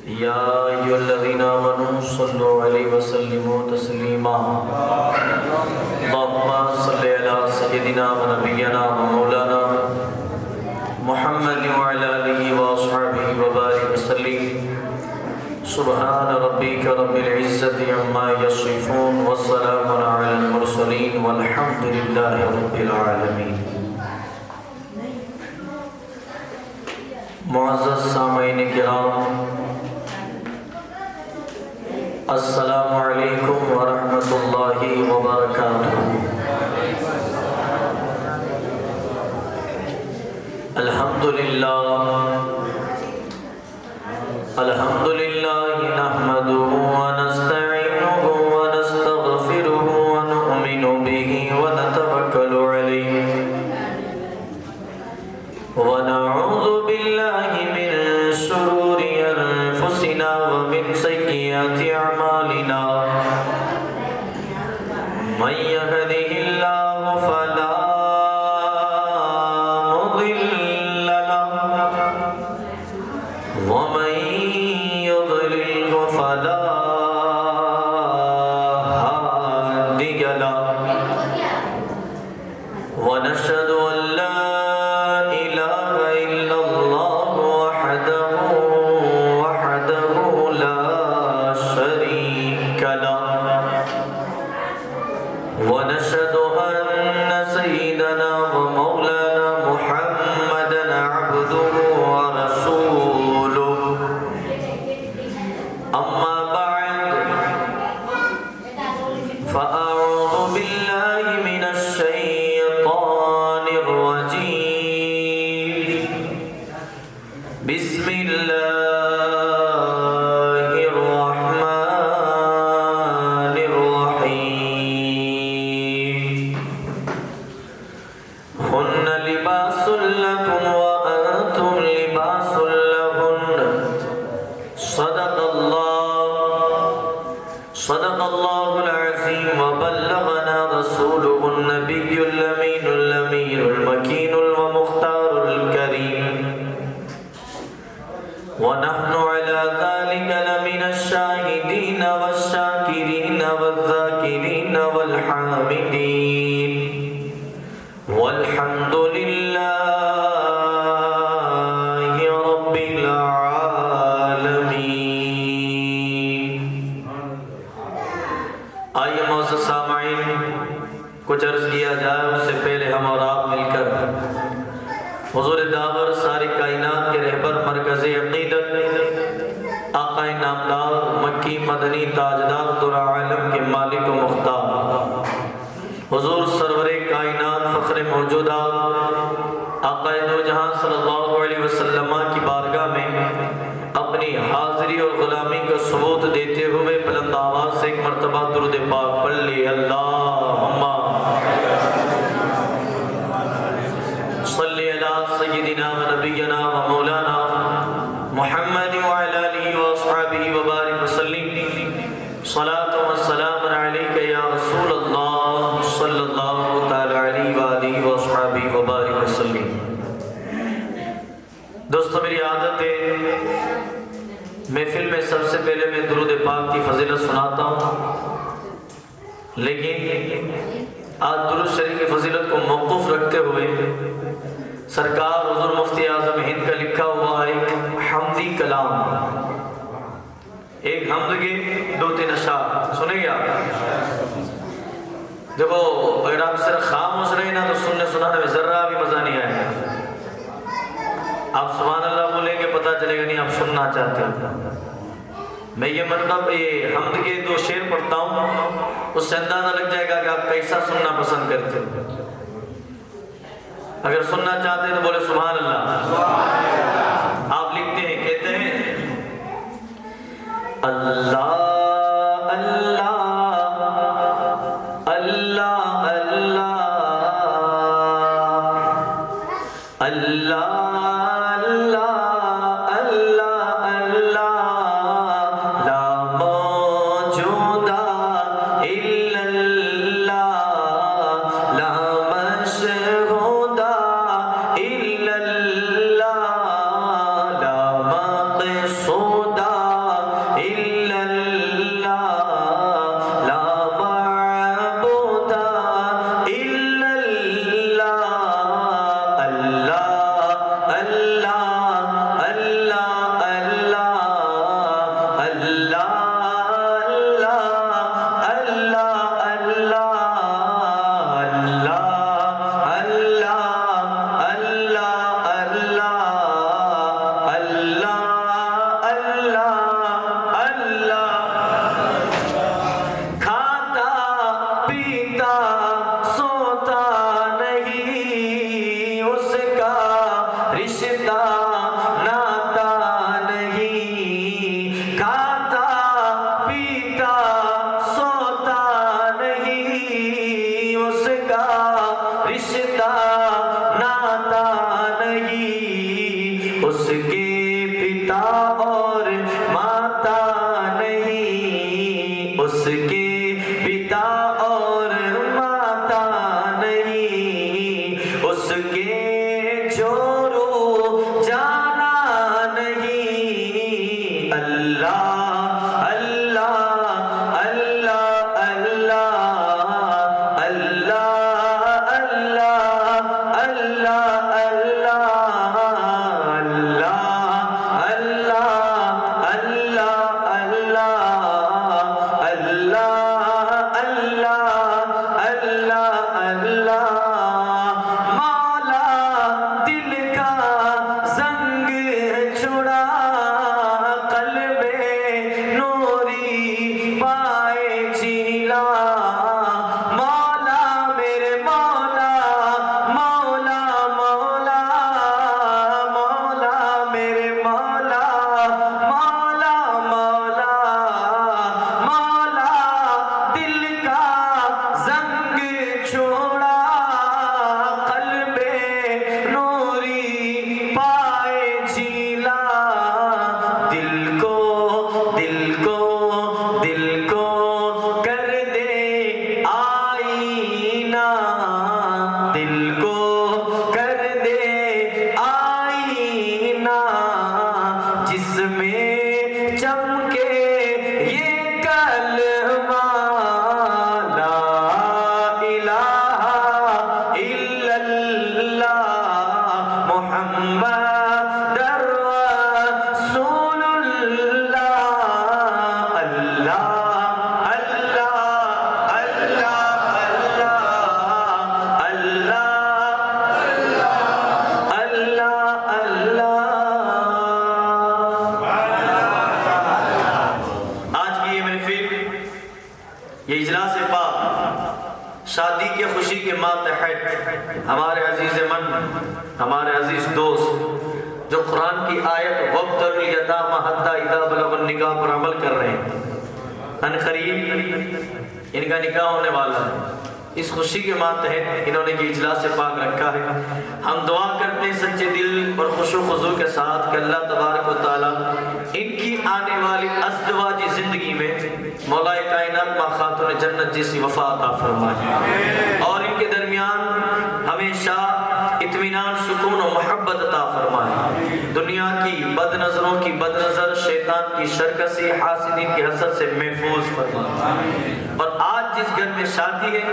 يا أيها الذين آمنوا صلوا عليه وسلموا تسليما اللهم صل على سيدنا ونبينا ومولانا محمد وعلى آله وأصحابه وبارك وسلم سبحان ربك رب العزة عما يصفون والسلام على المرسلين والحمد لله رب العالمين۔ معزز سامعین کرام، السلام علیکم ورحمۃ اللہ وبرکاتہ۔ الحمدللہ نحمده ونستعینه ونستغفره ونؤمن به ونتوکل علیہ ونعوذ باللہ من شرور انفسنا ومن سیئات اعمالنا، من يهده الله فلا مضل له ومن يضلل فلا هادي له، ونشهد أن لا إله إلا الله وحده لا شريك له، ونشهد أن سيدنا ومولانا محمدا عبده ورسوله، أما بعد فأعوذ بالله من الشيطان الرجيم، بسم الله الرحمن الرحيم، هن لباس لكم وأنتم لباس لهن، صدق الله العظيم، وبلغنا رسوله النبي الأمين المكين المختار الكريم، ونحن على ذلك لمن الشاهدين والشاكرين والذاكرين والحامدين، والحمد لله رب العالمين۔ آئیے معزز سامعین، کچھ عرض کیا جائے اس سے پہلے ہم اور آپ مل کر حضور داور ساری کائنات کے رہبر مرکز عقیدت آقا نامدار مکی مدنی تاجدار در عالم کے مالک و مختار حضور سرور کائنات فخر موجودات آقا دو جہاں صلی اللہ علیہ وسلم کی بارگاہ میں اپنی حاضری اور غلامی کا ثبوت دیتے ہوئے بلند آواز سے ایک مرتبہ درود پاک پڑھ لی۔ اللہم صلی علی سیدنا و نبینا و مولانا محمد وعلی آلہ واصحابہ وبارک وسلم، صلاۃ و سلام علیک یا رسول اللہ صلی اللہ تعالی علیہ وآلہ واصحابہ وبارک وسلم۔ دوستو، میری عادت ہے محفل میں سب سے پہلے میں درود پاک کی فضیلت سناتا ہوں، لیکن آج درود شریف کی فضیلت کو موقوف رکھتے ہوئے سرکار حضور مفتی اعظم ہند کا لکھا ہوا ایک حمدی کلام، ایک حمد کے دو تین اشعار سنیں گے آپ۔ دیکھو، اگر آپ صرف خاموش رہے نا تو سننے سنانے میں ذرہ بھی مزہ نہیں آئے گا۔ آپ سبحان اللہ بولیں گے پتہ چلے گا نہیں آپ سننا چاہتے ہیں۔ میں یہ مطلب یہ حمد کے دو شعر پڑھتا ہوں، اس سے اندازہ لگ جائے گا کہ آپ کیسا سننا پسند کرتے ہیں۔ اگر سننا چاہتے ہیں تو بولے سبحان اللہ۔ آپ لکھتے ہیں، کہتے ہیں اللہ اللہ اللہ اللہ اللہ اللہ لا مقصودا اور ماتا نہیں، اس کے پتا اور ماتا نہیں، اس کے چورو جانا نہیں۔ اللہ اللہ اللہ اللہ اللہ اللہ اللہ یہ اجلاس پاک شادی کے خوشی کے ماتحت ہمارے عزیز من، ہمارے عزیز دوست جو قرآن کی آیت وَابْتَلُوا الْيَتَامَىٰ حَتَّىٰ إِذَا بَلَغُوا النِّكَاحَ پر عمل کر رہے ہیں، ان قریب ان کا نکاح ہونے والا ہے۔ اس خوشی کے ماتحت انہوں نے یہ اجلاس پاک رکھا ہے۔ ہم دعا کرتے ہیں سچے دل اور خوش و خضوع کے ساتھ کہ اللہ تبارک و تعالیٰ ان کی آنے والی ازدواجی زندگی میں مولا کائنات ماں خاتون جنت جیسی وفا عطا فرمائے اور ان کے درمیان ہمیشہ اطمینان، سکون و محبت عطا فرمائے۔ دنیا کی بد نظروں کی بد نظر، شیطان کی شرکسی، حاسدین کی حسد سے محفوظ فرمائے۔ اور آج جس گھر میں شادی ہے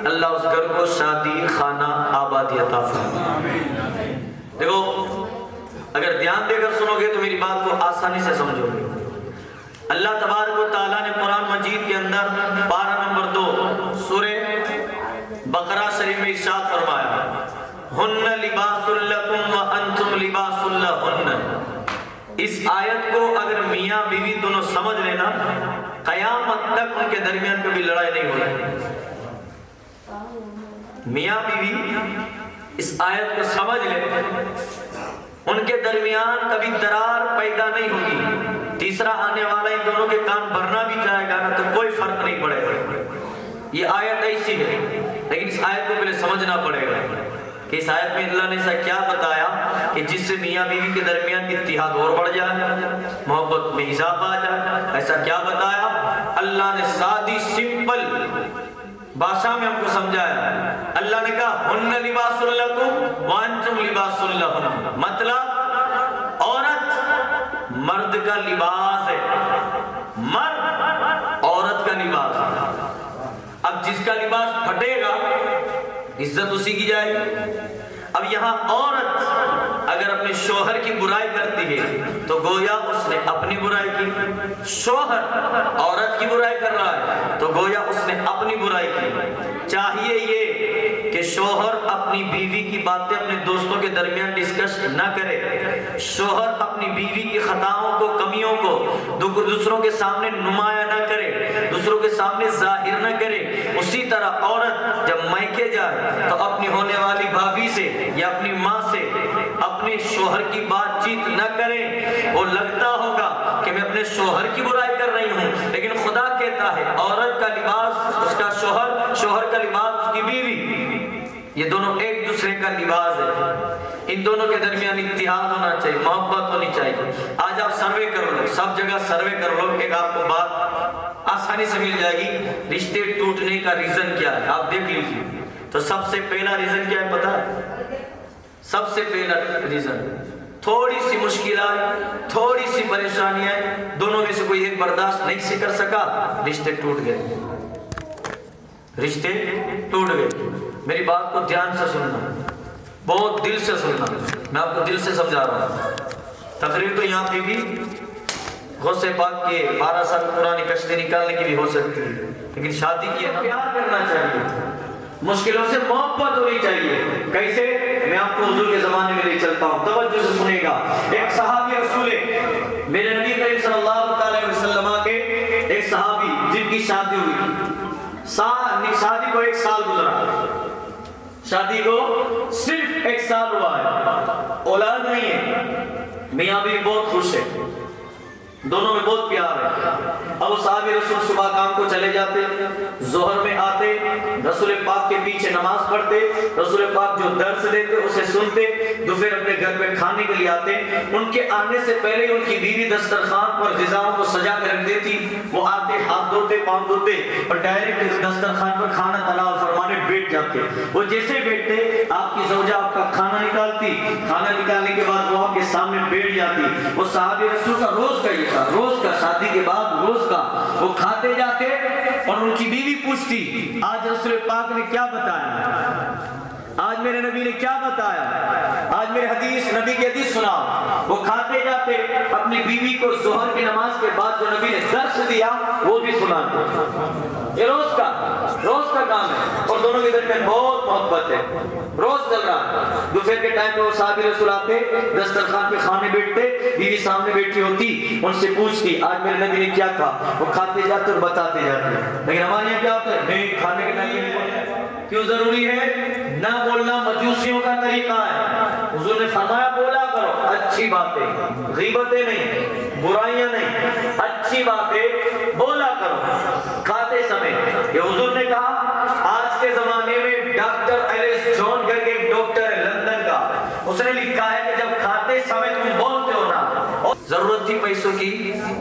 اللہ اس گھر کو شادی خانہ آبادی عطا فرمائے۔ دیکھو اگر دھیان دے کر سنو گے تو میری بات کو آسانی سے سمجھو گے۔ اللہ تبارک و تعالیٰ نے قرآن مجید کے اندر پارہ نمبر 2 سورہ بقرہ شریف میں ارشاد فرمایا ہن لباس لکم وانتم لباس لہن۔ اس آیت کو اگر میاں بیوی دونوں سمجھ لینا قیامت تک ان کے درمیان کبھی لڑائی نہیں ہوگی۔ میاں بیوی اس آیت کو سمجھ لے ان کے درمیان کبھی درار پیدا نہیں ہوگی۔ تیسرا آنے والا ان دونوں کے کان بھرنا بھی چاہے گا نا تو کوئی فرق نہیں پڑے گا۔ یہ آیت ایسی ہے لیکن اس آیت کو پہلے سمجھنا پڑے گا کہ اس آیت میں اللہ نے ایسا کیا بتایا کہ جس سے میاں بیوی کے درمیان اتحاد اور بڑھ جائے، محبت میں اضافہ آ جائے۔ ایسا کیا بتایا؟ اللہ نے سادی سمپل بھاشا میں ہم کو سمجھایا۔ اللہ نے کہا ہن لباس لکم وانتم لباس لہن، مطلب عورت مرد کا لباس ہے، مرد عورت کا لباس ہے۔ اب جس کا لباس پھٹے گا عزت اسی کی جائے گی۔ اب یہاں عورت اگر اپنے شوہر کی برائی کرتی ہے تو گویا اس نے اپنی برائی کی، شوہر عورت کی برائی کر رہا ہے تو گویا اس نے اپنی برائی کی۔ چاہیے یہ کہ شوہر اپنی بیوی کی باتیں اپنے دوستوں کے درمیان ڈسکس نہ کرے، شوہر اپنی بیوی کی خطاؤں کو، کمیوں کو دوسروں کے سامنے نمایاں نہ کرے، دوسروں کے سامنے ظاہر نہ کرے۔ اسی طرح عورت جب میکے جائے تو اپنی ہونے والی بھابھی سے یا اپنی ماں سے اپنے شوہر کی بات چیت نہ کریں۔ وہ لگتا ہوگا کہ میں اپنے شوہر کی برائی کر رہی ہوں لیکن خدا کہتا ہے عورت کا لباس اس کا شوہر، شوہر کا لباس اس کی بیوی، یہ دونوں ایک دوسرے کا لباس ہے۔ ان ان دونوں کے درمیان اتحاد ہونا چاہیے، محبت ہونی چاہیے۔ آج آپ سروے کر لو، سب جگہ سروے کر لو، ایک آپ کو بات آسانی سے مل جائے گی رشتے ٹوٹنے کا ریزن کیا ہے، آپ دیکھ لیجیے۔ تو سب سے پہلا ریزن کیا ہے پتا ہے؟ سب سے پہلا ریزن تھوڑی سی مشکلات، تھوڑی سی پریشانیاں، دونوں میں سے کوئی ایک برداشت نہیں سے کر سکا، رشتے ٹوٹ گئے، رشتے ٹوٹ گئے۔ میری بات کو دھیان سے سننا، بہت دل سے سننا، میں آپ کو دل سے سمجھا رہا ہوں۔ تقریر تو یہاں پہ بھی غوث پاک کے 12 سال پرانی کشتی نکالنے کی بھی ہو سکتی ہے، لیکن شادی کی ہے نا، پیار کرنا چاہیے، مشکلوں سے محبت ہونی چاہیے۔ کیسے؟ میں آپ کو حضور کے زمانے میں لے چلتا ہوں، توجہ سے سنیں گا۔ ایک صحابی رسول میرے نبی کریم صلی اللہ علیہ وسلم کے ایک صحابی جن کی شادی ہوئی، شادی کو 1 سال گزرا، شادی کو صرف 1 سال ہوا ہے، اولاد نہیں ہے، میاں بھی بہت خوش ہے، دونوں میں بہت پیار ہے۔ اب صحابی رسول صبح کام کو چلے جاتے، ظہر میں آتے، رسول پاک کے پیچھے نماز پڑھتے، رسول پاک جو درس دیتے اسے سنتے، دوپہر اپنے گھر پہ کھانے کے لیے آتے۔ ان کے آنے سے پہلے ان کی بیوی دسترخوان پر غذاؤں کو سجا کے رکھ دیتی، وہ آتے، ہاتھ دھوتے، پاؤں دھوتے اور ڈائریکٹ دسترخوان پر کھانا تناول فرمانے بیٹھ جاتے۔ وہ جیسے بیٹھتے، آپ کی زوجہ آپ کا کھانا نکالتی، کھانا نکالنے کے بعد وہ آپ کے سامنے بیٹھ جاتی۔ وہ صحابی رسول کا روز کا یہ تھا، روز کا، شادی کے بعد روز کا وہ کھاتے جاتے اور ان کی بیوی پوچھتی آج رسول پاک نے کیا بتایا، آج میرے نبی نے کیا بتایا، آج میرے نبی کی حدیث سناؤ۔ وہ کھاتے جاتے، اپنی بیوی کو ظہر کی نماز کے بعد جو نبی نے درس دیا وہ بھی سناتے۔ یہ روز کا کام ہے اور دونوں کے درمیان بہت محبت ہے، روز چل رہا۔ دوپہر کے ٹائم پہ وہ صحابی رسول آتے، دسترخوان پہ کھانے بیٹھتے، بیوی سامنے بیٹھی ہوتی، ان سے پوچھتی آج میرے نبی نے کیا کہا۔ وہ کھاتے جاتے اور بتاتے جاتے، لیکن ہمارے یہاں کیا ہوتا ہے؟ نہیں، کھانے کے ٹائم نہیں بولنا۔ کیوں ضروری ہے؟ نہ بولنا مجوسیوں کا طریقہ ہے۔ حضور نے فرمایا بولا کرو اچھی باتیں، غیبتیں نہیں، برائیاں نہیں، اچھی باتیں بولا کرو کھاتے سمے۔ یہ حضور نے کہا۔ آج کے زمانے میں ڈاکٹر ایلس جون کر کے ایک ڈاکٹر ہے لندن کا، اس نے لکھا ہے کہ جب کھاتے سمے تم بولتے ہو نا، ضرورت تھی پیسوں کی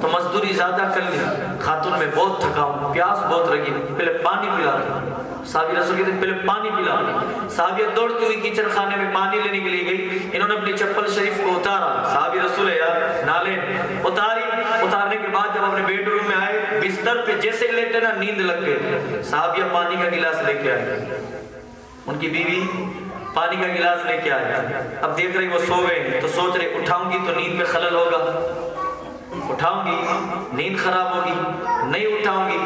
تو مزدوری زیادہ کر لی، خاتون میں بہت تھکا ہوں، پیاس بہت لگی، پہلے پانی پلا دو۔ صحابی رسول کہتے ہیں پہلے پانی پلا دو۔ صحابیہ دوڑتی ہوئی کچن خانے میں پانی لینے کے لیے گئی، انہوں نے اپنی چپل شریف کو اتارا، صحابی رسول ہے یار، نالے اتارنے کے بعد جب اپنے بیڈ روم میں آئے، بستر پہ جیسے لیٹے نا نیند لگ گئی۔ صحابیہ پانی کا گلاس لے کے آئے، ان کی بیوی پانی کا گلاس لے کے آئے، اب دیکھ رہی وہ سو گئے تو سوچ رہے اٹھاؤں گی تو نیند میں خلل ہوگا، اٹھاؤں گی نیند خراب ہوگی، نہیں اٹھاؤں گی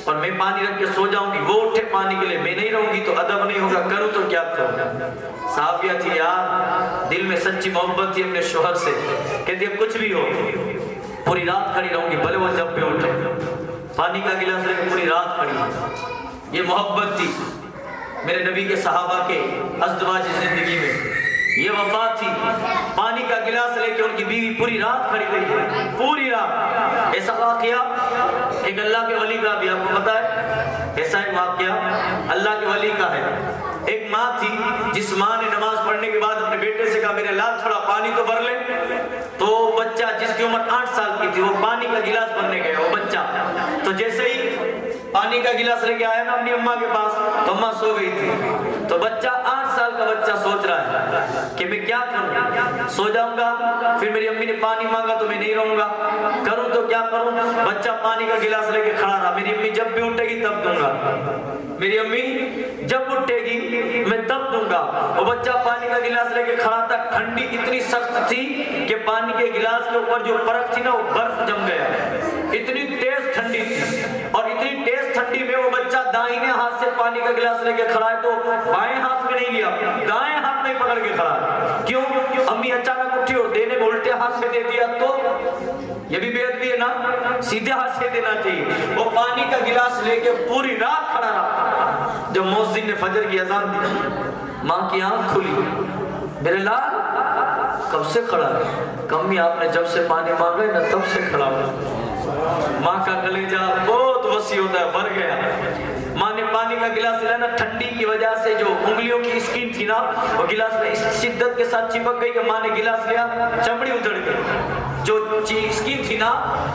اور میں پانی رکھ کے سو جاؤں گی، وہ اٹھے پانی کے لیے، میں نہیں رہوں گی تو ادب نہیں ہوگا، کروں تو کیا کروں۔ صحابیہ تھی یار، دل میں سچی محبت تھی اپنے شوہر سے، کہتی اب کچھ بھی ہو پوری رات کھڑی رہوں گی، بھلے وہ جب پہ اٹھے، پانی کا گلاس لے کے پوری رات کھڑی۔ یہ محبت تھی میرے نبی کے صحابہ کے ازدواجی زندگی میں، یہ وفا تھی۔ پانی کا گلاس لے کے ان کی بیوی پوری رات کھڑی رہی، پوری رات۔ ایسا واقعہ ایک اللہ کے ولی کا بھی آپ کو پتا ہے، ایسا ایک واقعہ اللہ کے ولی کا ہے۔ ایک ماں تھی جس ماں نے نماز پڑھنے کے بعد اپنے بیٹے سے کہا میرے لال تھوڑا پانی تو بھر لے، تو بچہ جس کی عمر 8 سال کی تھی وہ پانی کا گلاس بھرنے گیا، وہ بچہ تو جیسے ہی پانی کا گلاس لے کے آیا نا اپنی اماں کے پاس تو اماں سو گئی تھی، تو بچہ 8 سال کا بچہ سوچ رہا ہے کہ میں کیا کروں، سو جاؤں گا پھر میری امی نے پانی مانگا تو میں نہیں رہوں گا، کروں تو کیا کروں۔ بچہ پانی کا گلاس لے کے کھڑا رہا، میری امی جب بھی اٹھے گی تب دوں گا، میری امی جب اٹھے گی میں تب دوں گا۔ وہ بچہ پانی کا گلاس لے کے کھڑا تھا، ٹھنڈی اتنی سخت تھی کہ پانی کے گلاس کے اوپر جو برف تھی نا وہ برف جم گیا، اتنی تیز ٹھنڈی تھی، اور اتنی تیز ٹھنڈی میں وہ بچہ دائیں ہاتھ سے پانی کا گلاس لے کے کھڑا ہے تو بائیں ہاتھ میں نہیں لیا، دائیں ہاتھ میں پکڑ کے کھڑا ہے۔ کیوں؟ امی اچانک اٹھی اور دینے میں الٹے ہاتھ سے دے دیا تو یہ بھی بے ادبی ہے نا، سیدھے ہاتھ سے دینا چاہیے۔ وہ پانی کا گلاس لے کے پوری رات کھڑا رہا، جب مؤذن نے فجر کی اذان دی ماں کی آنکھ کھلی، میرے لال کب سے کھڑا ہے؟ کمی آپ نے جب سے پانی مانگا ہے نا تب سے کھڑا ہوا۔ ماں کا کلیجہ بہت وسیع ہوتا ہے، بھر گیا۔ ماں نے پانی کا گلاس لینا، ٹھنڈی کی وجہ سے جو انگلیوں کی اسکن تھی نا وہ گلاس میں اس شدت کے ساتھ چپک گئی کہ ماں نے گلاس لیا چمڑی اتر گئی، جو اسکن تھی نا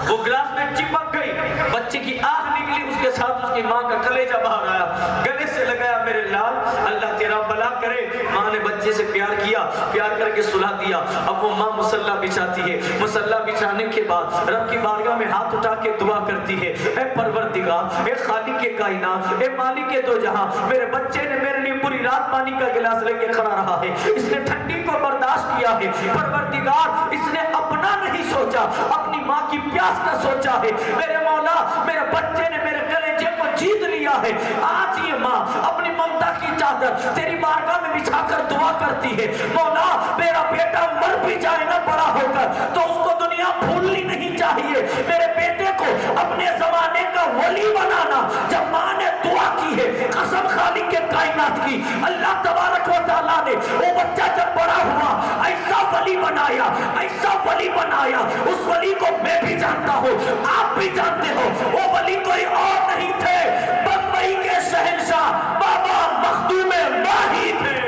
وہ گلاس میں چپک گئی، بچے کی آہ نکلی، اس کے ساتھ اس کی ماں کا کلیجہ باہر آیا، گلے سے لگایا میرے لال اللہ تیرا بھلا کرے۔ ماں نے بچے سے پیار کیا، پیار کر کے سلا دیا۔ اب وہ ماں مصلی بچھاتی ہے، مصلی بچھانے کے بعد رب کی بارگاہ میں ہاتھ اٹھا کے دعا کرتی ہے، اے پروردگار، اے خالق کے کائنات، اے مالک دو جہاں، میرے بچے نے میرے لیے پوری رات پانی کا گلاس لے کے کھڑا رہا ہے، اس نے ٹھنڈی کو برداشت کیا ہے، پروردگار اس نے اپنا نہیں سوچا، اپنی ماں کی پیاس کا سوچا ہے، میرے مولا میرے بچے نے میرے کلیجے کو جیت لیا ہے۔ آج یہ ماں اپنی ممتا کی چادر تیری بارگاہ میں بچھا کر دعا کرتی ہے، مولا میرا بیٹا مر بھی جائے نہ بڑا ہو کر تو اس کو دنیا بھولنی نہیں چاہیے، میرے بیٹے کو اپنے زمانے کا ولی بنانا۔ جب ماں نے دعا کی ہے، قسم خالق کے کائنات کی، اللہ تبارک و تعالیٰ نے وہ بچہ جب بڑا ہوا ایسا ولی بنایا، ایسا ولی بنایا، اس ولی کو میں بھی جانتا ہوں، آپ بھی جانتے ہو، وہ ولی کوئی اور نہیں تھے، بمبئی کے شہنشاہ بابا مخدوم ماہی تھے۔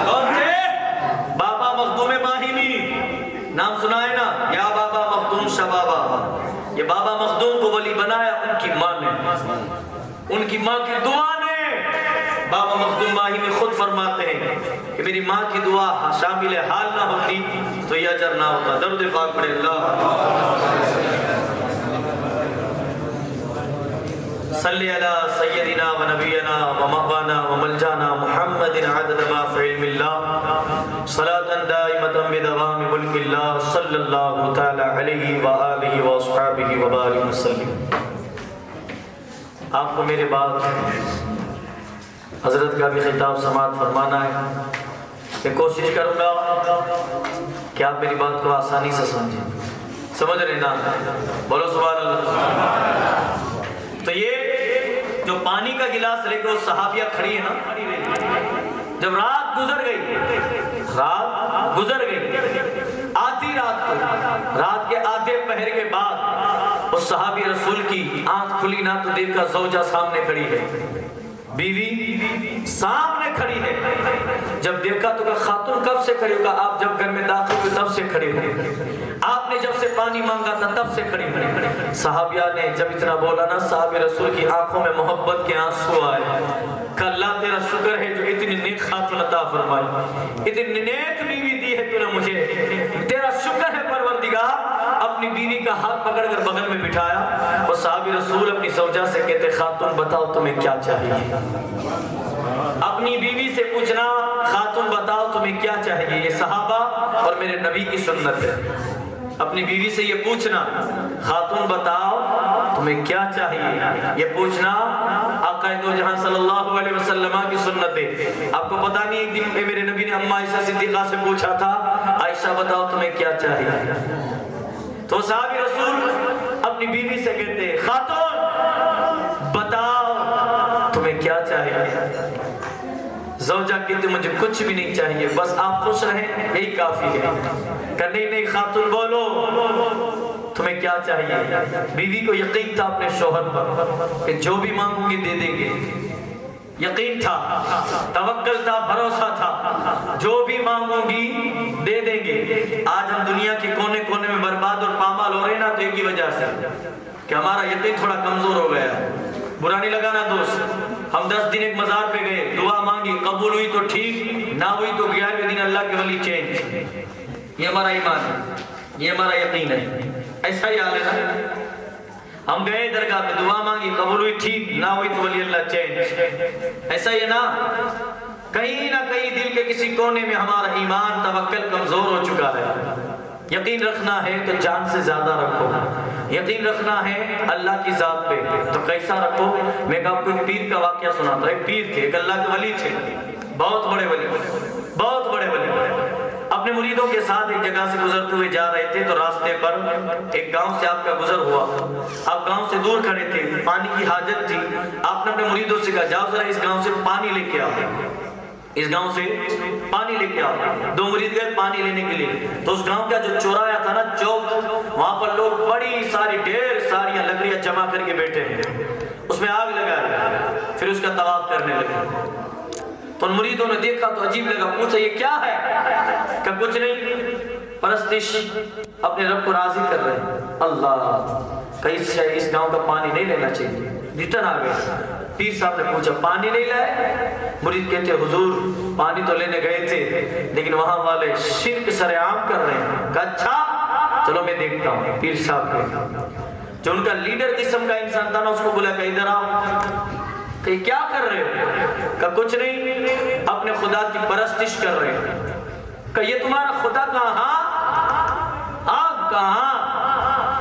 کون تھے؟ بابا مخدوم ماہی بھی نام سنا ہے نا، یا بابا مخدوم شاہ بابا، یہ بابا مخدوم کو ولی بنایا ان کی ماں نے، ان کی ماں کی دعا نے۔ بابا مخدوم ماہی میں خود فرماتے ہیں کہ میری ماں کی دعا شامل حال نہ ہوتی تو یہ اجر نہ ہوتا۔ درود پاک پڑھے اللہ صلی علی سیدنا و نبینا و مولانا و ملجانا محمد عدد ما فی علم اللہ صلاة دائمة بدوام ملک اللہ صلی اللہ تعالی علیہ وآلہ وصحابہ وبارک وسلم۔ آپ کو میرے بعد حضرت کا بھی خطاب سماعت فرمانا ہے، میں کوشش کروں گا کہ آپ میری بات کو آسانی سے سمجھیں، سمجھ رہے نا؟ بولو سبحان اللہ۔ تو یہ جو پانی کا گلاس لے کے وہ صحابیہ کھڑی ہے نا، جب رات گزر گئی، رات گزر گئی، آدھی رات کو، رات کے آدھے پہر کے بعد اس صحابی رسول کی آنکھ کھلی نہ تو دیکھا زوجہ سامنے کھڑی ہے، بیوی سامنے کھڑی ہے۔ جب دیکھا تو کہا خاتون کب سے کھڑی ہوگا؟ آپ جب گھر میں داخل ہوئے تب سے کھڑی ہوئی، آپ نے جب سے پانی مانگا تھا تب سے کھڑی ہوئی۔ صحابیہ نے جب اتنا بولا نا، صحابی رسول کی آنکھوں میں محبت کے آنسو آئے کہ اللہ تیرا شکر ہے جو اتنی نیک خاتون عطا فرمائی، اتنی نیک بیوی دی ہے تو نے مجھے، تیرا شکر ہے پروردگار۔ اپنی بیوی کا ہاتھ پکڑ کر بغل میں بٹھایا، اور صحابی رسول اپنی زوجہ سے کہتے خاتون بتاؤ تمہیں کیا چاہیے۔ اپنی بیوی سے پوچھنا خاتون بتاؤ تمہیں کیا چاہیے، یہ صحابہ اور میرے نبی کی سنت ہے۔ اپنی بیوی سے یہ پوچھنا خاتون بتاؤ تمہیں کیا چاہیے، یہ پوچھنا آقا دو جہاں صلی اللہ علیہ وسلم کی سنت ہے۔ آپ کو پتہ نہیں، ایک دن میرے نبی نے اماں عائشہ صدیقہ سے پوچھا تھا عائشہ بتاؤ تمہیں کیا چاہیے، تو صحابی رسول اپنی بیوی سے کہتے خاتون بتاؤ تمہیں کیا چاہیے۔ زوجہ کہتے مجھے کچھ بھی نہیں چاہیے، بس آپ خوش رہیں یہی کافی ہے۔ کہ نہیں خاتون بولو تمہیں کیا چاہیے۔ بیوی کو یقین تھا اپنے شوہر پر کہ جو بھی مانگوں گی دے دیں گے، یقین تھا، توکل تھا، بھروسہ تھا، جو بھی مانگوں گی دے دیں گے۔ آج ہم دنیا کے کونے کونے میں برباد اور پامال ہو رہے ہیں نا، تو ایک ہی وجہ سے کہ ہمارا یقین تھوڑا کمزور ہو گیا۔ برا نہیں لگا نا دوست، ہم 10 دن ایک مزار پہ گئے، دعا مانگی، قبول ہوئی تو ٹھیک، نہ ہوئی تو 11ویں دن اللہ کے ولی چینج۔ یہ ہمارا ایمان ہے، یہ ہمارا یقین ہے، ایسا ہی حال ہے نا۔ ہم گئے درگاہ میں، دعا مانگی، قبول ہوئی ٹھیک، نہ ہوئی تو ولی اللہ چینج، ایسا ہی ہے نا۔ کہیں نہ کہیں دل کے کسی کونے میں ہمارا ایمان توکل کمزور ہو چکا ہے۔ یقین رکھنا ہے تو جان سے زیادہ رکھو، یقین رکھنا ہے اللہ کی ذات پہ تو کیسا رکھو۔ میں آپ کو ایک پیر کا واقعہ سناتا ہوں۔ ایک پیر تھے، ایک اللہ کے ولی تھے، بہت بڑے ولی، بہت بڑے ولی، اپنے مریدوں کے ساتھ ایک جگہ سے گزرتے ہوئے جا رہے تھے تو راستے پر ایک گاؤں سے آپ کا گزر ہوا۔ آپ گاؤں سے دور کھڑے تھے، پانی کی حاجت تھی، آپ نے اپنے مریدوں سے کہا جاؤ ذرا اس گاؤں سے پانی لے کے آؤ، اس گاؤں سے پانی لے کے آؤ۔ 2 مرید گئے پانی لینے کے لیے، تو اس گاؤں کا جو چورایا تھا نا، چوک، وہاں پر لوگ بڑی ساری ڈھیر ساریاں لکڑیاں جمع کر کے بیٹھے ہیں۔ اس میں آگ لگائی، پھر اس کا طواف کرنے لگے۔ تو ان مریدوں نے دیکھا تو عجیب لگا، پوچھا یہ کیا ہے؟ کہ کچھ نہیں، پرستش، اپنے رب کو راضی کر رہے ہیں۔ اللہ، کہیں سے اس گاؤں کا پانی نہیں لینا چاہیے، ریٹرن آ گئے۔ پیر صاحب نے پوچھا پانی نہیں لائے؟ مرید کہتے حضور پانی تو لینے گئے تھے لیکن وہاں والے شرک سر عام کر رہے ہیں۔ کہا اچھا چلو میں دیکھتا ہوں۔ پیر صاحب کے جو ان کا لیڈر قسم کا انسان تھا نا، اس کو بولا کہ ادھر آؤ، کہ کیا کر رہے ہو؟ کہ کچھ نہیں، اپنے خدا کی پرستش کر رہے ہیں۔ کہ یہ تمہارا خدا کہاں؟ آپ کہاں؟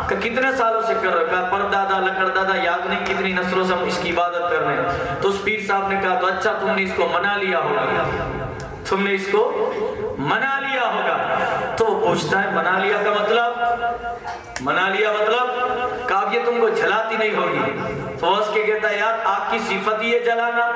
کہ کتنے سالوں سے کر رہے ہو؟ پردادا لکڑدادا یاد نہیں کتنی نسلوں سے ہم اس کی عبادت کر رہے ہیں۔ تو اس پیر صاحب نے کہا تو اچھا تم نے اس کو منا لیا ہوگا، تم نے اس کو منا لیا ہوگا۔ تو وہ پوچھتا ہے منا لیا کا مطلب؟ منا لیا مطلب کہ اب یہ تم کو جلاتی نہیں ہوگی۔ تو اس کے کہتا ہے یار آگ کی صفت ہی ہے جلانا،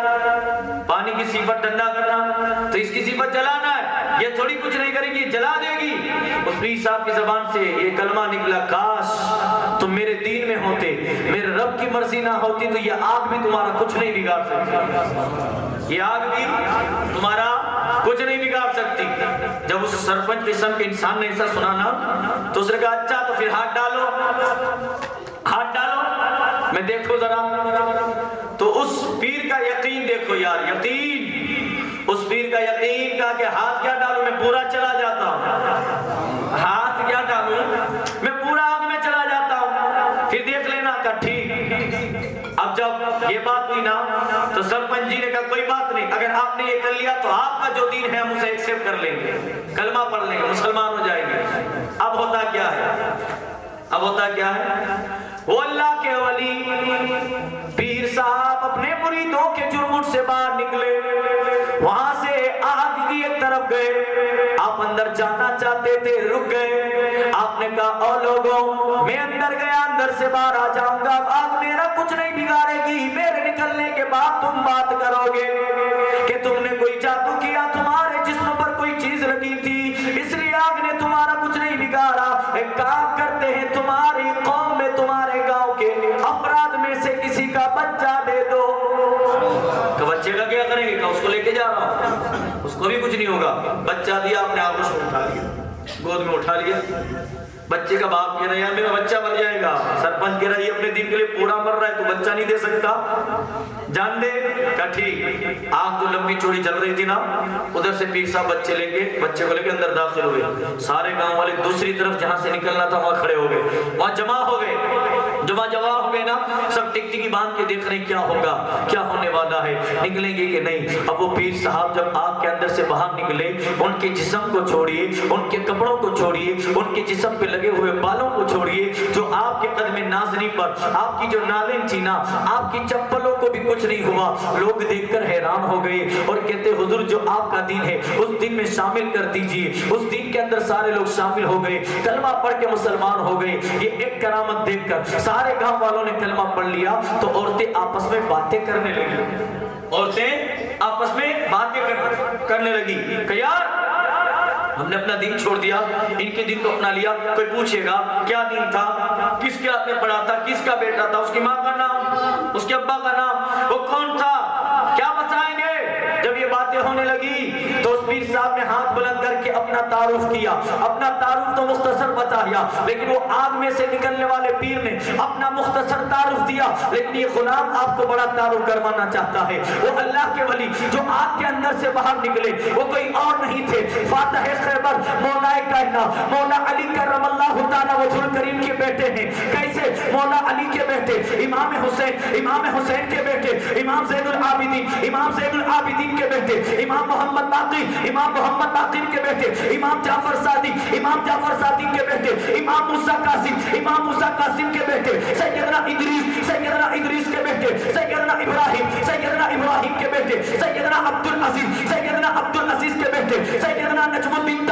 پانی کی صفت ٹھنڈا کرنا، تو اس کی صفت جلانا ہے، یہ تھوڑی کچھ نہیں کرے گی، جلا دے گی۔ اس پیر صاحب کی زبان سے یہ کلمہ نکلا، کاش تم میرے دین میں ہوتے، میرے رب کی مرضی نہ ہوتی تو یہ آگ بھی تمہارا کچھ نہیں بگاڑ سکتی، یہ آگ بھی تمہارا کچھ نہیں بگاڑ سکتی۔ جب اس سرپنچ قسم کے انسان نے ایسا سنا نا تو اس نے کہا اچھا تو پھر ہاتھ ڈالو، ہاتھ ڈالو میں دیکھو ذرا۔ تو اس پیر کا یقین دیکھو یار، یقین، اس پیر کا یقین کہا کہ ہاتھ کیا ڈالوں میں پورا چلا جاتا ہوں، ہاتھ کیا ڈالوں میں پورا آگ میں چلا جاتا ہوں، پھر دیکھ لینا کہ ٹھیک۔ اب جب یہ بات ہوئی نا تو سرپنچ جی نے کہا کوئی بات نہیں، اگر آپ نے یہ کر لیا تو آپ کا جو دین ہے ہم اسے ایکسپٹ کر لیں گے، کلمہ پڑھ لیں گے، مسلمان ہو جائیں گے۔ اب ہوتا کیا ہے؟ اب ہوتا کیا ہے؟ وہ اللہ کے ولی پیر صاحب اپنے مریدوں کے جرمٹ سے باہر نکلے، وہاں سے آگ کی ایک طرف گئے، آپ اندر جانا چاہتے تھے، رک گئے۔ آپ نے کہا او لوگوں میں اندر گیا، اندر سے باہر آ جاؤں گا، آگ میرا کچھ نہیں بگاڑے گی، میرے نکلنے کے بعد تم بات کرو گے کہ تم نے کوئی جادو کیا، تمہارے جسم پر کوئی چیز لگی تھی اس لیے آگ نے تمہارا کچھ نہیں بگاڑا۔ ایک کام کرتے ہیں، تمہاری قوم میں تمہارے گاؤں کے افراد میں سے کسی کا بچہ دے دو۔ کہ بچے کا کیا کریں گے؟ کہ اس کو لے کے جا رہا ہوں، اس کو بھی کچھ نہیں ہوگا۔ بچہ دیا، اپنے آغوش میں اٹھا لیا، گود میں اٹھا لیا۔ بچے کا باپ کہہ رہا ہے یار میرا بچہ مر جائے گا، سرپنچ کہہ رہا ہے یہ اپنے دین کے لیے پورا مر رہا ہے تو بچہ نہیں دے سکتا، جان دے۔ کہا ٹھیک۔ آگ تو لمبی چوڑی جل رہی تھی نا، ادھر سے پیر صاحب بچے کو لے کے اندر داخل ہوئے، سارے گاؤں والے دوسری طرف جہاں سے نکلنا تھا وہاں کھڑے ہو گئے، وہاں جمع ہو گئے، جمع ہو گئے نا، سب ٹک ٹکی باندھ کے دیکھ رہے ہیں کیا ہوگا، کیا ہونے والا ہے، نکلیں گے کہ نہیں۔ اب وہ پیر صاحب جب آگ کے اندر سے باہر نکلے، ان کے جسم کو چھوڑیے، ان کے کپڑوں کو چھوڑیے، ان کے جسم پہ لگے ہوئے بالوں کو چھوڑیے، جو آپ کے قدم نازنی پر آپ کی جو نالیں تھی نا، آپ کی چپلوں کو بھی کچھ نہیں ہوا۔ لوگ دیکھ کر حیران ہو گئے اور کہتے حضور جو آپ کا دین ہے اس دن میں شامل کر دیجئے۔ اس دن کے اندر سارے لوگ شامل ہو گئے، کلمہ پڑھ کے مسلمان ہو گئے۔ یہ ایک کرامت دیکھ کر سارے گاؤں والوں نے کلمہ پڑھ لیا تو عورتیں آپس میں باتیں کرنے لگی، عورتیں آپس میں باتیں کرنے لگی کہ یار ہم نے اپنا دین چھوڑ دیا، ان کے دین کو اپنا لیا۔ کوئی پوچھے گا کیا دین تھا، کس کے ہاتھ میں پڑا تھا، کس کا بیٹا تھا، اس کی ماں کا نام، اس کے ابا کا نام، وہ کون تھا، کیا بتائیں گے؟ جب یہ باتیں ہونے لگی تو اس پیر صاحب نے ہاتھ بلند کر کے اپنا تعارف کیا۔ اپنا تعارف تو مختصر بتایا، لیکن وہ آگ میں سے نکلنے والے پیر نے اپنا مختصر تعارف دیا، لیکن یہ غلام آپ کو بڑا تعارف کروانا چاہتا ہے۔ وہ اللہ کے ولی جو آگ کے اندر سے باہر نکلے وہ کوئی اور نہیں تھے، فاتح خیبر، مولا کائنات، مولا علی کرم اللہ تعالیٰ وجہ الکریم کے بیٹے ہیں۔ کیسے؟ مولا علی کے بیٹے، امام حسین کے بیٹے، امام زین العابدین کے بیٹے، امام محمد باقر کے بیٹے، امام جعفر صادق کے بیٹے، امام موسیٰ کاظم کے بیٹے، سیدنا ادریس کے بیٹے، سیدنا ابراہیم کے بیٹے، سیدنا عبد العزیز کے بیٹے، سیدنا نجم الدین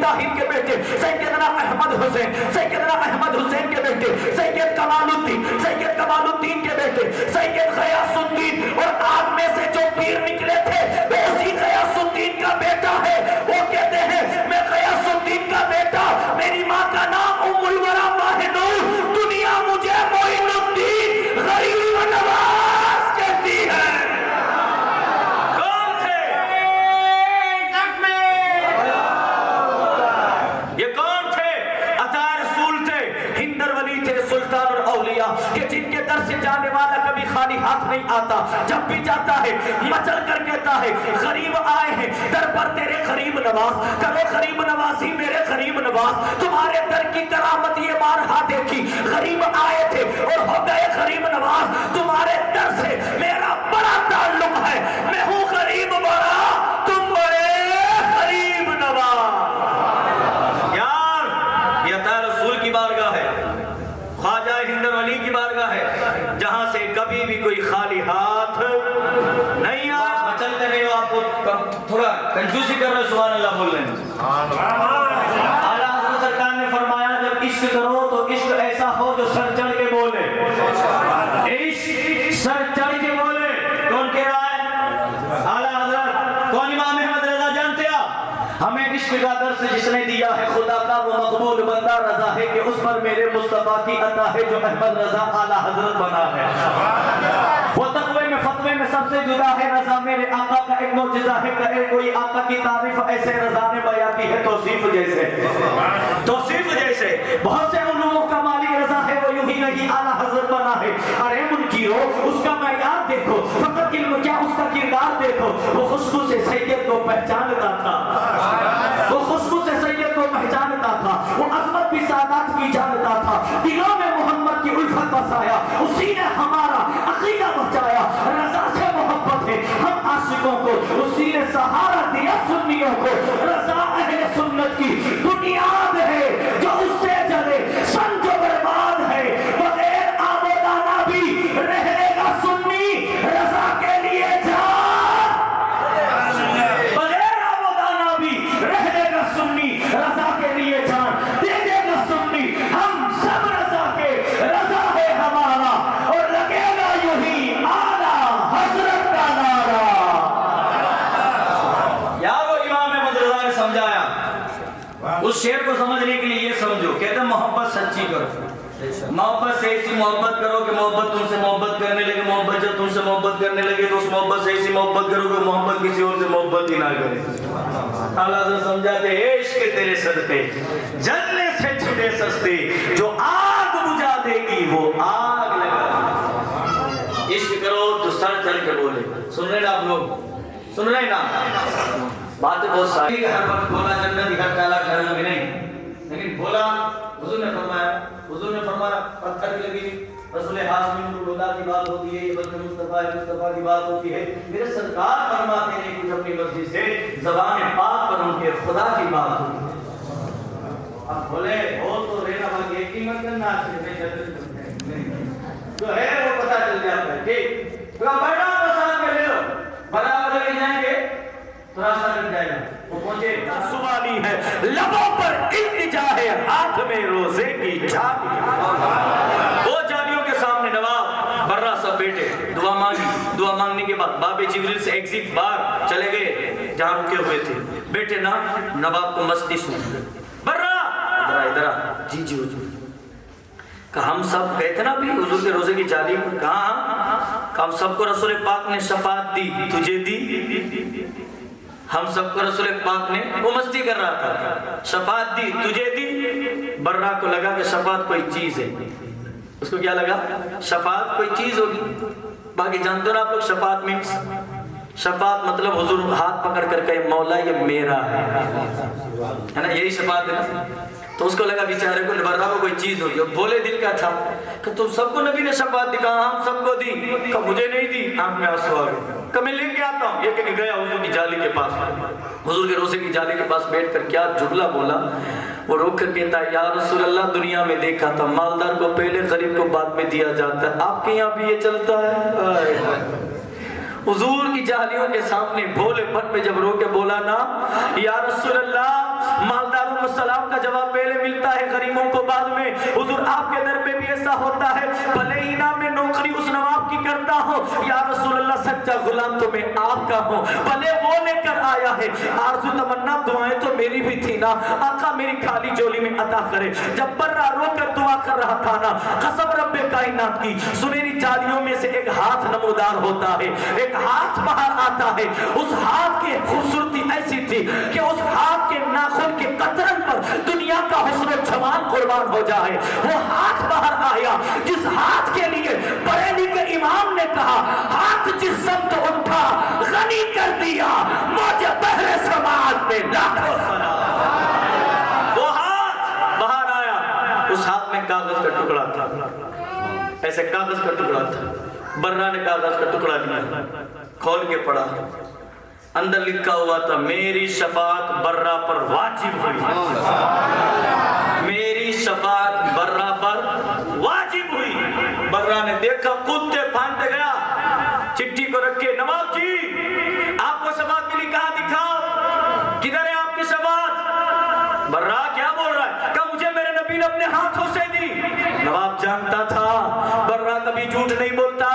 طاہر کے بیٹے، سیدنا احمد حسین کے بیٹے، سید کمال الدین کے بیٹے، سید غیاث الدین، اور آگ میں سے جو پیر نکلے تھے وہ اسی غیاث الدین کا بیٹا ہے۔ وہ کہتے ہیں میں غیاث الدین کا بیٹا، میری ماں کا نام ام الورا ماہ نور، دنیا مجھے معین الدین غریب اولیاء کہ جن کے در سے جانے والا کبھی خالی ہاتھ نہیں آتا، جب بھی جاتا ہے مچل کر کہتا ہے غریب آئے ہیں در پر تیرے غریب نواز، کرو غریب نوازی میرے غریب نواز۔ تمہارے در کی کرامت یہ بارہا دیکھی، غریب آئے تھے اور ہو گئے غریب نواز۔ تمہارے در سے میرا بڑا تعلق ہے، میں ہوں غریب بڑا، تم بڑے غریب نواز۔ یار یہ عطا رسول کی بارگاہ ہے، خواجہ ہندر علی کی بارگاہ ہے، جہاں سے کبھی بھی کوئی خالی ہاتھ نہیں آیا۔ چلتے نہیں ہو، آپ کو تھوڑا کنجوسی کر رہے، سبحان اللہ بول رہے ہیں۔ اعلیٰ حضرت سرکار نے فرمایا جب عشق کرو تو عشق ایسا ہو جو سر چڑھ کے بولے، عشق سر چڑھ کے بولے۔ کون کہہ رہا ہے؟ اعلیٰ حضرت۔ کون امام احمد رضا جانتے آپ؟ ہمیں عشق کا درس جس نے دیا ہے خدا کا وہ مقبول بندہ رضا ہے کہ اس پر میرے مصطفیٰ کی عطا ہے جو احمد رضا اعلیٰ حضرت بنا ہے۔ وہ تقوی میں فتوے میں سب سے جدا ہے رضا، میرے آقا کا ایک معجزہ ہے، کہے کوئی آقا کی تعریف ایسے رضا نے بیان کی ہے توصیف جیسے، توصیف جیسے۔ بہت سے علوموں کا مالک رضا ہے، وہ یوں ہی نہیں اعلیٰ حضرت بنا ہے۔ ارے منکرو اس کا معیار دیکھو، فقط علم کیا اس کا کردار دیکھو۔ وہ خوشبو سے سید کو پہچانتا تھا، وہ خوشبو سے سید کو پہچانتا تھا، وہ عظمت بھی سادات کی جانتا تھا، دلوں میں محمد کی الفت بسایا، اسی نے ہمارا عقیدہ بچایا۔ رضا سے محبت ہے ہم عاشقوں کو، اسی نے سہارا دیا سنیوں کو۔ رضا اہل سنت کی بنیاد ہے، جو اس سے جلے سمجھو برباد ہے۔ بغیر آب و دانہ بھی رہے گا سنی، رضا کے لیے جان، بغیر آب و دانہ بھی رہے گا سنی، رضا کے لیے جان دے دے گا سنی۔ ہم سب رضا کے، رضا ہے ہمارا، اور لگے گا یوں ہی اعلیٰ حضرت کا نعرہ۔ یار وہ امام احمد رضا نے سمجھایا، اس شعر کو سمجھنے کے لیے یہ سمجھو، کہتے ہیں محبت سچی کرو، محبت سے ایسی محبت کرو کہ محبت تم سے محبت کرنے لگے، محبت جب تم سے محبت کرنے لگے تو اس محبت سے ایسی محبت کرو کہ محبت کسی اور سے محبت ہی نہ کرے۔ اعلیٰ حضرت سمجھاتے ہیں عشق تیرے صدقے جلنے سے چھٹے سستے، جو آگ بجھا دے گی وہ آگ لگا۔ عشق کرو تو سر چڑھ کے بولے۔ سن رہے نا آپ لوگ، سن رہے نا؟ باتیں بہت ساری، ہر وقت بولا جنت ہر کالا گھر میں نہیں، لیکن بولا حضور نے فرمایا، حضور نے فرمایا پتھر کی لگی رسول ہاشمی نور الہدیٰ کی بات ہوتی ہے، بلکہ مصطفیٰ کی بات ہوتی ہے۔ میرے سرکار فرماتے ہیں کچھ اپنی مرضی سے زبان پاک پر ان کے خدا کی بات ہوتی ہے۔ اب بولے ہو تو رہنا باقی ایک ہی مت کرنا جو ہے وہ پتہ چل جاتا ہے، ٹھیک؟ تو بڑا پسند کر لے لو، بڑا بدل جائیں گے تو راستہ لگ جائے گا۔ وہ پہنچے سوالی ہے، لبوں پر التجا ہے، ہاتھ میں روزے کی چابی۔ وہ جالیوں کے سامنے نواب برہ سب بیٹے دعا مانگی، دعا مانگنے کے بعد باب جبریل سے ایگزٹ بار چلے گئے جہاں رکے ہوئے تھے۔ بیٹے نا نواب کو مستی سن، برہ ادھر جی جی حضور، کہ ہم سب گئے تھے نا ابھی حضور کے روزے کی جالی پر، کہاں کہ ہم سب کو رسول پاک نے شفاعت دی، تجھے دی؟ ہم سب کو رسول پاک نے، وہ مستی کر رہا تھا، شفاعت دی تجھے دی۔ برہ کو لگا کہ شفاعت کوئی چیز ہے، اس کو کیا لگا؟ شفاعت کوئی چیز ہوگی۔ باقی جانتے ہو نا آپ لوگ شفاعت مینس، شفاعت مطلب حضور ہاتھ پکڑ کر کہے مولا یہ میرا ہے نا، یہی شفاعت ہے نا۔ تو اس کو لگا بیچارے کو برہ کو کوئی چیز ہوگی، بھولے دل کا تھا کہ تم سب کو نبی نے شفاعت دی، کہا ہم سب کو دی، کہ مجھے نہیں دی۔ آنکھ میں آنسو آ گئے، کہ میں لے کے آتا ہوں۔ یہ کہ گیا حضور کی جالی کے پاس، حضور کے روزے کی جالی کے پاس بیٹھ کر کیا جملہ بولا، وہ روک کر کہتا ہے یا رسول اللہ دنیا میں دیکھا تھا مالدار کو پہلے غریب کو بعد میں دیا جاتا ہے، آپ کے یہاں بھی یہ چلتا ہے؟ حضور کی جالیوں کے سامنے بھولے پن میں جب رو کے بولا نا یا رسول اللہ مالداروں کو سلام کا جواب پہلے ملتا ہے غریبوں کو بعد میں، حضور آپ کے در پہ بھی ایسا ہوتا ہے، بھلے ہی نام میں نوکری اس نواب کی کرتا ہوں یا رسول اللہ سچا غلام تو میں آپ کا ہوں، بھلے وہ لے کر آیا ہے، آرزو تمنا دعائیں تو میری بھی تھی نا، آقا میری خالی جولی میں عطا کرے۔ جب برہ رو کر دعا کر رہا تھا نا، قسم رب کائنات کی، سنہری جالیوں میں سے ایک ہاتھ نمودار ہوتا ہے، ایک ہاتھ باہر آتا ہے، اس ہاتھ کی خوبصورتی ایسی تھی کہ اس ہاتھ کے ناخن کے قطرن پر دنیا کا حسن و جمال قربان ہو جائے۔ وہ ہاتھ باہر آیا جس ہاتھ کے لیے بریلی کے امام نے کہا ہاتھ جس سمت اٹھا غنی کر دیا موج بحر سماعت میں لاکھوں سلام۔ وہ ہاتھ باہر آیا، اس ہاتھ میں کاغذ کا ٹکڑا تھا، ایسے کاغذ کا ٹکڑا تھا۔ برہ نے کاغذ کا ٹکڑا لیا، کھول کے پڑھا، اندر لکھا ہوا تھا میری شفاعت برہ پر واجب ہوئی، میری شفاعت برہ پر واجب ہوئی۔ برہ نے دیکھا کتے پھانٹے گیا، چٹھی کو رکھ کے نواب جی آپ کو شفاعت ملی، کہاں دکھاؤ، کدھر ہے آپ کی شفاعت؟ برہ کیا بول رہا ہے؟ کہ مجھے میرے نبی نے اپنے ہاتھوں سے دی۔ نواب جانتا تھا برہ کبھی جھوٹ نہیں بولتا،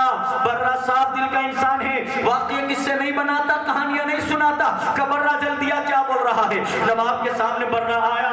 برہ صاف دل کا انسان ہے، واقعی کس سے نہیں بناتا، کہانیاں نہیں سناتا کہ برہ جلدیا کیا بول رہا ہے۔ نواب کے سامنے برہ آیا،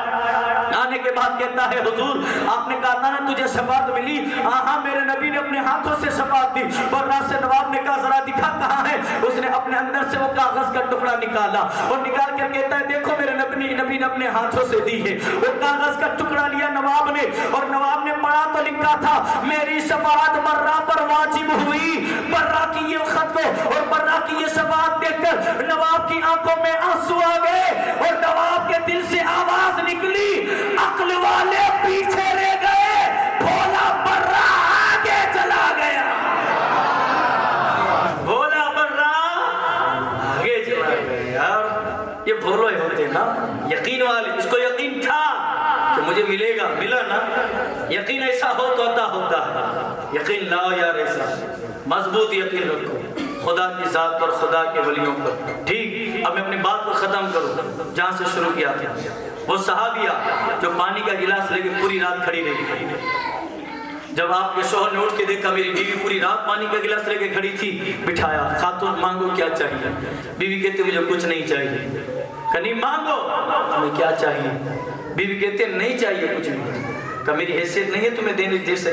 آنے کے بعد کہتا ہے حضور آپ نے کہا تھا نا تجھے شفاعت ملی، ہاں میرے نبی نے اپنے ہاتھوں سے شفاعت دی۔ برہ سے نواب نے کہا ذرا دکھا کہاں ہے؟ اس نے اپنے اندر سے وہ کاغذ کا ٹکڑا نکالا اور نکال کر کہتا ہے دیکھو میرے نبی نے اپنے ہاتھوں سے دی ہے۔ وہ کاغذ کا ٹکڑا لیا نواب نے، اور نواب نے پڑھا تو لکھا تھا میری شفاعت برہ پر واجب ہوئی۔ برہ کی یہ خط کو اور برہ کی یہ شفاعت دیکھ کر نواب کی آنکھوں میں آنسو آ گئے اور نواب کے دل سے آواز نکلی عقل والے پیچھے رہ گئے، بھولا برہ آگے چلا گیا۔ بھولا برہ آگے چلا گیا۔ یار یہ بھولے ہوتے نا، یقین والے، اس کو یقین تھا کہ مجھے ملے گا، ملا نا۔ یقین ایسا ہو تو عطا ہوتا ہے، یقین لاؤ یار، ایسا مضبوط یقین رکھو خدا کی ذات پر، خدا کے ولیوں پر۔ ٹھیک، اب میں اپنی بات کو ختم کروں جہاں سے شروع کیا تھا۔ وہ صحابیہ جو پانی کا گلاس لے کے پوری رات کھڑی رہی، جب آپ کے شوہر نے اٹھ کے دیکھا میری بیوی پوری رات پانی کا گلاس لے کے کھڑی تھی، بٹھایا، خاتون مانگو کیا چاہیے؟ بیوی کہتے مجھے کچھ نہیں چاہیے۔ کہ نہیں مانگو، تمہیں کیا چاہیے؟ بیوی کہتے نہیں چاہیے کچھ نہیں۔ کہ میری حیثیت نہیں ہے تمہیں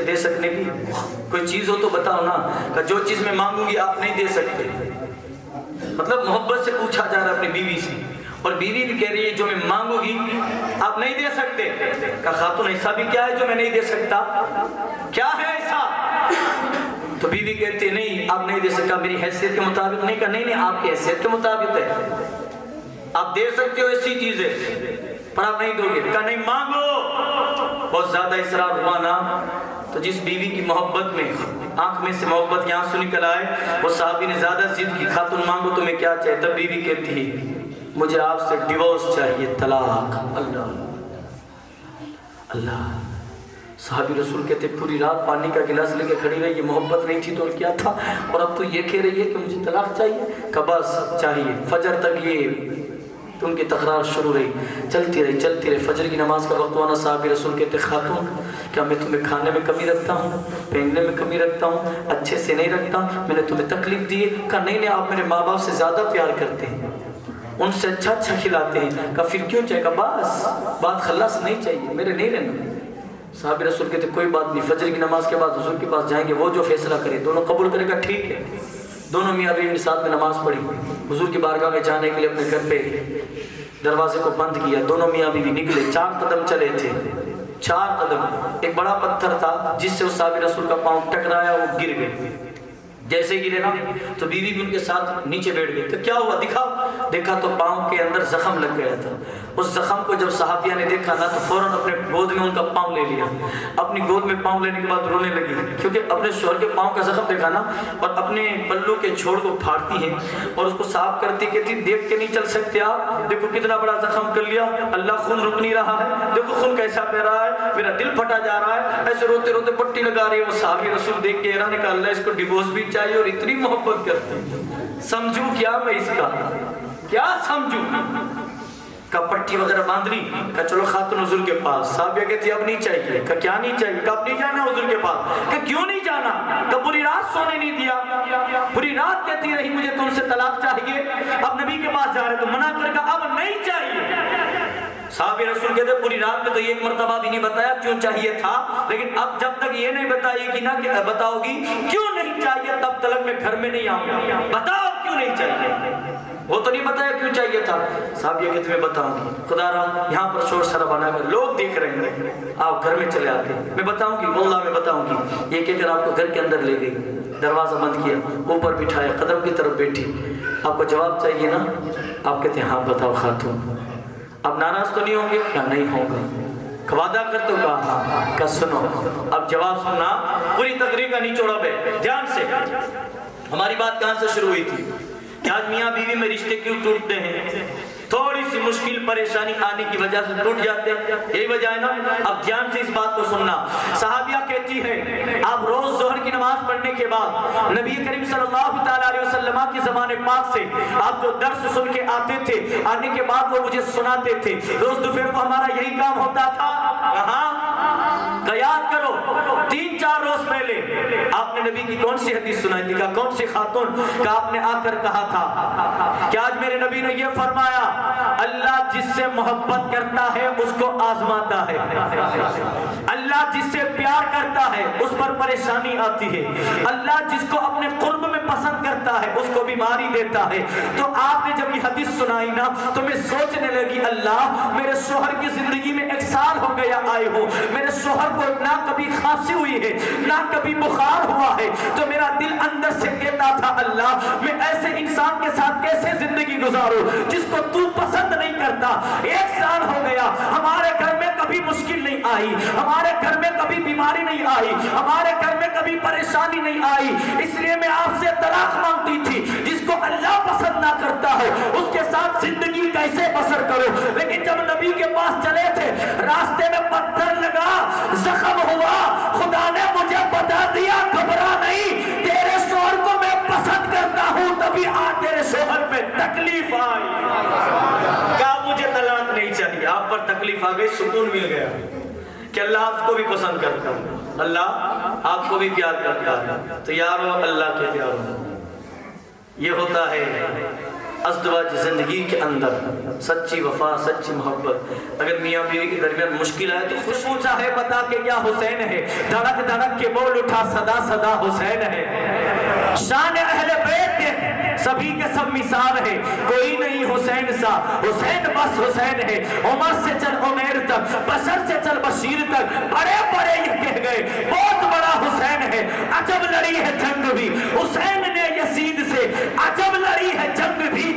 دے سکنے کی، کوئی چیز ہو تو بتاؤ نا۔ کہ جو چیز میں مانگوں گی آپ نہیں دے سکتے۔ مطلب محبت سے پوچھا جا رہا ہے اپنی بیوی سے، اور بیوی بھی کہہ رہی ہے جو میں مانگوں گی آپ نہیں دے سکتے۔ کہ خاتون ایسا بھی کیا ہے جو میں نہیں دے سکتا؟ کیا ہے ایسا؟ تو بیوی کہتی نہیں آپ نہیں دے سکتا، میری حیثیت کے مطابق نہیں۔ کہ نہیں آپ کی حیثیت کے مطابق ہے، آپ دے سکتے ہو ایسی چیزیں پر آپ نہیں دو گے۔ کہ نہیں مانگو۔ بہت زیادہ اصرار ہوا نا، تو جس بیوی کی محبت میں آنکھ میں سے محبت یہاں سے نکل آئے، وہ صحابی نے زیادہ ضد کی، خاتون مانگو تمہیں کیا چاہیے؟ تب بیوی کہتی ہے مجھے آپ سے ڈیورس چاہیے، طلاق۔ اللہ اللہ، صحابی رسول کہتے پوری رات پانی کا گلاس لے کے کھڑی رہی، یہ محبت نہیں تھی تو کیا تھا؟ اور اب تو یہ کہہ رہی ہے کہ مجھے طلاق چاہیے۔ کہ بس چاہیے۔ فجر تک یہ تو ان کی تکرار شروع رہی، چلتی رہی۔ فجر کی نماز کا وقت ہوا، صحابی رسول کہتے خاتون کیا میں تمہیں کھانے میں کمی رکھتا ہوں، پہننے میں کمی رکھتا ہوں، اچھے سے نہیں رکھتا، میں نے تمہیں تکلیف دی ہے؟ کہا نہیں آپ میرے ماں باپ سے زیادہ پیار کرتے ہیں، ان سے اچھا کھلاتے ہیں۔ کہا پھر کیوں چاہیے؟ کہا بس بات خلاص نہیں چاہیے، میرے نہیں رہنا۔ صحابی رسول کہتے کوئی بات نہیں، فجر کی نماز کے بعد حضور کے پاس جائیں گے، وہ جو فیصلہ کرے دونوں قبول کرے گا، ٹھیک ہے۔ دونوں میاں بیوی ساتھ میں نماز پڑھی، حضور کی بارگاہ میں جانے کے لیے اپنے گھر پہ دروازے کو بند کیا، دونوں میاں بیوی نکلے، 4 قدم چلے تھے، 4 قدم۔ ایک بڑا پتھر تھا جس سے اس صحابی رسول کا پاؤں ٹکرایا، وہ گر گئے۔ جیسے گرے نا تو بیوی بھی ان کے ساتھ نیچے بیٹھ گئی۔ تو کیا ہوا دکھاؤ؟ دیکھا تو پاؤں کے اندر زخم لگ گیا تھا۔ اس زخم کو جب صحابیہ نے دیکھا نا تو فوراً اپنے گود میں ان کا پاؤں لے لیا، اپنی گود میں پاؤں لینے کے بعد رونے لگی، کیونکہ اپنے شوہر کے پاؤں کا زخم دیکھا نا، اور اپنے پلو کے چھوڑ کو پھاڑتی ہیں اور اس کو صاف کرتی، کہتی دیکھ کے نہیں چل سکتے آپ، دیکھو کتنا بڑا زخم کر لیا، اللہ خون رک نہیں رہا ہے، دیکھو خون کیسا بہ رہا ہے، میرا دل پھٹا جا رہا ہے، ایسے روتے روتے پٹی لگا رہی ہے۔ وہ صحابی رسول دیکھ کے حیران کہ اللہ اس کو ڈیورس بھی چاہیے اور اتنی محبت کرتے، سمجھوں کیا میں اس کا، کیا سمجھوں؟ کا پٹی وغیرہ باندھ لی، کہا چلو خاتون حضور کے پاس. صحابیہ کہتی اب نہیں چاہیے. کہا کیا نہیں چاہیے؟ کہا اب نہیں جانا حضور کے پاس. کہا کیوں نہیں جانا؟ کہا پوری رات سونے نہیں دیا، پوری رات کہتی رہی مجھے تم سے طلاق چاہیے، اب نبی کے پاس جا رہے تو منع کر کہا اب نہیں چاہیے. صحابی رسول کہتے پوری رات میں تو ایک مرتبہ بھی نہیں بتایا کیوں چاہیے تھا، لیکن اب جب تک یہ نہیں بتائے گی نا کہ بتاؤ گی کیوں نہیں چاہیے تب تلک میں گھر میں نہیں آؤں گا. بتاؤ کیوں نہیں چاہیے. وہ تو نہیں بتایا کیوں چاہیے تھا. صحابیہ کہتے میں بتاؤں گی. خدا رہا یہاں پر شور شرابہ نہ کر، لوگ دیکھ رہے ہیں، آپ گھر میں چلے آتے. میں بتاؤں گی، واللہ میں بتاؤں گی. یہ کہہ کر آپ کو گھر کے اندر لے گئی، دروازہ بند کیا، اوپر بٹھایا، قدم کی طرف بیٹھی. آپ کو جواب چاہیے نا. آپ کہتے ہیں ہاں بتاؤ خاتون. اب ناراض تو نہیں ہوں گے؟ کہا نہیں ہوں گا. وعدہ کر تو کہا ہاں. کہا سنو اب جواب سننا، پوری تقریر کا نچوڑا پہ دھیان سے. ہماری بات کہاں سے شروع ہوئی تھی کہ آج میاں بیوی میں رشتے کیوں ٹوٹتے ہیں؟ تھوڑی سی مشکل پریشانی آنے کی وجہ سے ٹوٹ جاتے ہیں، یہی وجہ ہے نا. اب دھیان سے اس بات کو سننا. صحابیہ کہتی ہے آپ روز ظہر کی نماز پڑھنے کے بعد نبی کریم صلی اللہ تعالیٰ علیہ وسلم کی زبان پاک سے آپ جو درس سن کے آتے تھے، آنے کے بعد وہ مجھے سناتے تھے. روز دوپہر کو ہمارا یہی کام ہوتا تھا. کہاں یاد کرو 3-4 روز پہلے آپ نے نبی کی کون سی حدیث سنائی تھی؟ کہا کون سی خاتون؟ کہ آپ نے آ کر کہا تھا کہ آج میرے نبی نے یہ فرمایا اللہ جس سے محبت کرتا ہے اس کو آزماتا ہے، اللہ جس سے پیار کرتا ہے اس پر پریشانی آتی ہے، اللہ جس کو اپنے قرب میں پسند کرتا ہے اس کو بیماری دیتا ہے. تو آپ نے جب یہ حدیث سنائی نا تو میں سوچنے لگی اللہ میرے شوہر کی زندگی میں 1 سال ہو گیا آئے ہو، میرے شوہر کو نہ کبھی کھانسی ہوئی ہے نہ کبھی بخار ہوا ہے. تو میرا دل اندر سے کہتا تھا اللہ میں ایسے انسان کے ساتھ کیسے زندگی گزاروں جس کو تو پسند نہیں کرتا. 1 سال ہو گیا ہمارے گھر میں کبھی مشکل نہیں آئی، ہمارے گھر میں کبھی بیماری نہیں آئی، ہمارے گھر میں کبھی پریشانی نہیں آئی. اس لیے میں آپ سے طلاق مانگتی تھی. جس کو اللہ پسند نہ کرتا ہے اس کے ساتھ زندگی کیسے بسر کرو. لیکن جب نبی کے پاس چلے تھے راستے میں پتھر لگا، زخم ہوا، خدا نے مجھے بتا دیا گھبرا نہیں، تیرے شوہر کو میں پسند کرتا ہوں. تبھی آج تیرے شوہر میں تکلیف آئی. کہا مجھے طلاق نہیں چاہیے. آپ پر تکلیف آ گئی، سکون مل گیا کہ اللہ آپ کو بھی پسند کرتا ہے، اللہ آپ کو بھی پیار کرتا ہے. تو یارو اللہ کے پیارو، یہ ہوتا ہے ازدواج زندگی کے اندر سچی وفا، سچی محبت. اگر میاں بیوی کے درمیان مشکل آئے تو خوش پوچھا ہے بتا کے کیا حسین ہے، دھڑک دھڑک کے بول اٹھا صدا صدا حسین ہے. شان اہل بیت سبھی کے سب مثال ہے، کوئی نہیں حسین سا، حسین بس حسین ہے. عمر سے چل عمیر تک، بشر سے چل بشیر تک، بڑے بڑے یہ کہہ گئے بہت بڑا حسین ہے. عجب لڑی ہے جنگ بھی حسین نے یزید سے، عجب لڑی ہے جنگ بھی